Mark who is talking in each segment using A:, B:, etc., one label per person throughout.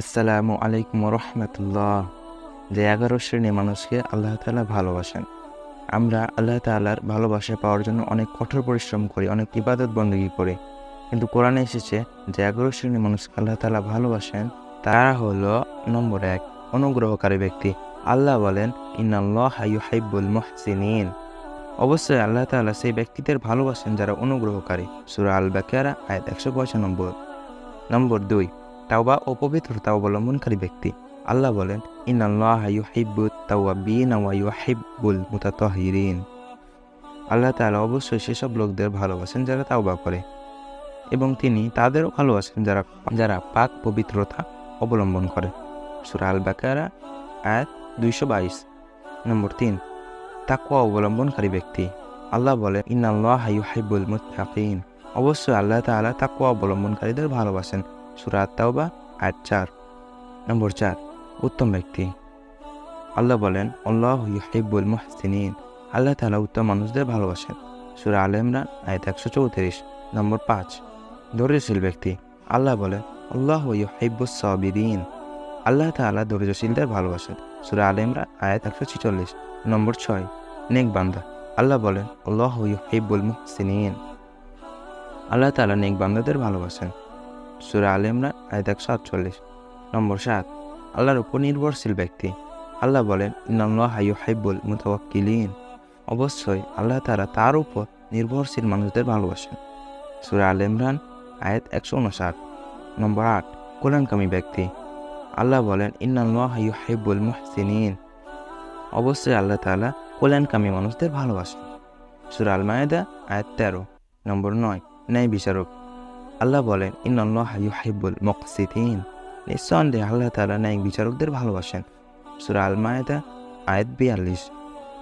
A: আসসালামু আলাইকুম রহমতুল্লাহ। যে 11 শ্রেণীর মানুষকে আল্লাহ তাআলা ভালোবাসেন। আমরা আল্লাহ তাআলার ভালোবাসা পাওয়ার জন্য অনেক কঠোর পরিশ্রম করি, অনেক ইবাদত বন্দেগী করি। কিন্তু কোরআনে এসেছে যে 11 শ্রেণীর মানুষকে আল্লাহ তাআলা ভালোবাসেন, তারা হলো নম্বর 1 অনুগ্রহকারী ব্যক্তি। আল্লাহ বলেন, ইন্নাল্লাহা ইউহিব্বুল মুহসিনিন। অবশ্যই আল্লাহ তাআলা সেই ব্যক্তিদের ভালোবাসেন যারা অনুগ্রহকারী। সূরা আল বাকারা আয়াত 195। নম্বর 2 তাওবা ও পবিত্রতা অবলম্বনকারী ব্যক্তি। আল্লাহ বলেন, ইন্নাল্লাহা ইউহিব্বুত তাওয়াবিন ওয়া ইউহিব্বুল মুতাতাহহিরিন। আল্লাহ তাআলা অবশ্যই সেসব লোকদের ভালোবাসেন যারা তাওবা করে, এবং তিনি তাদেরও ভালোবাসেন যারা পাক পবিত্রতা অবলম্বন করে। সূরা আল বাকারা আয়াত 222। নম্বর 3 তাকওয়া অবলম্বনকারী ব্যক্তি। আল্লাহ বলেন, ইন্নাল্লাহা ইউহিব্বুল মুত্তাকিন। অবশ্যই আল্লাহ তাআলা তাকওয়া অবলম্বনকারীদের ভালোবাসেন। সূরা আত-তাওবা আয়াত 4। নম্বর 4 উত্তম ব্যক্তি। আল্লাহ বলেন, আল্লাহু ইউহিব্বুল মুহসিনিন। আল্লাহ তাআলা উত্তম মানুষদের ভালোবাসেন। সূরা আলে ইমরান আয়াত 134। নম্বর 5 ধৈর্যশীল ব্যক্তি। আল্লাহ বলেন, আল্লাহু ইউহিব্বুস সাবিরিন। আল্লাহ তাআলা ধৈর্যশীলদের ভালোবাসেন। সূরা আলে ইমরান আয়াত 146। নম্বর 6 নেক বান্দা। আল্লাহ বলেন, আল্লাহু ইউহিব্বুল মুহসিনিন। আল্লাহ তাআলা নেক বান্দাদের ভালোবাসেন। সূরা আলে ইমরান আয়াত 148। নম্বর 7 আল্লাহর উপর নির্ভরশীল ব্যক্তি। আল্লাহ বলেন, ইন্নাল্লাহা ইউহিব্বুল মুতাওয়াক্কিলিন। অবশ্যই আল্লাহ তাআলা তার উপর নির্ভরশীল মানুষদের ভালোবাসেন। সূরা আলে ইমরান আয়াত 159। নম্বর 8 কল্যাণকামী ব্যক্তি। আল্লাহ বলেন, ইন্নাল্লাহা ইউহিব্বুল মুহসিনিন। অবশ্যই আল্লাহ তাআলা কল্যাণকামী মানুষদের ভালোবাসেন। সূরা আল মায়েদা আয়াত 13। নম্বর 9 ন্যায় বিচারক। আল্লাহ বলেন, ইন্নাল্লাহা ইউহিব্বুল মুকসিতিন। নিঃসন্দেহে আল্লাহ তাআলা ন্যায় বিচারকদের ভালোবাসেন। সূরা আল মায়েদা আয়াত 42।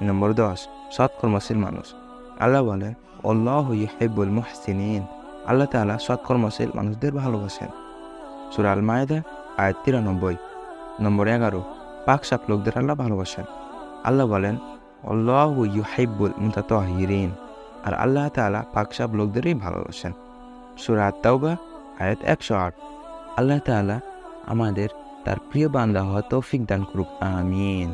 A: নম্বর 10 সৎকর্মশীল মানুষ। আল্লাহ বলেন, আল্লাহু ইউহিব্বুল মুহসিনিন। আল্লাহ তাআলা সৎকর্মশীল মানুষদের ভালোবাসেন। সূরা আল মায়েদা আয়াত 93। নম্বর 11 পাকসাপ লোকদের আল্লাহ ভালোবাসেন। আল্লাহ বলেন, আল্লাহু ইউহিব্বুল মুতাতাহহিরিন। আর আল্লাহ তাআলা পাকসাপ লোকদেরই ভালোবাসেন। সূরা আত-তাওবা আয়াত 108। আল্লাহ তাআলা আমাদের তার প্রিয় বান্দা হওয়ার তৌফিক দান করুক। আমিন।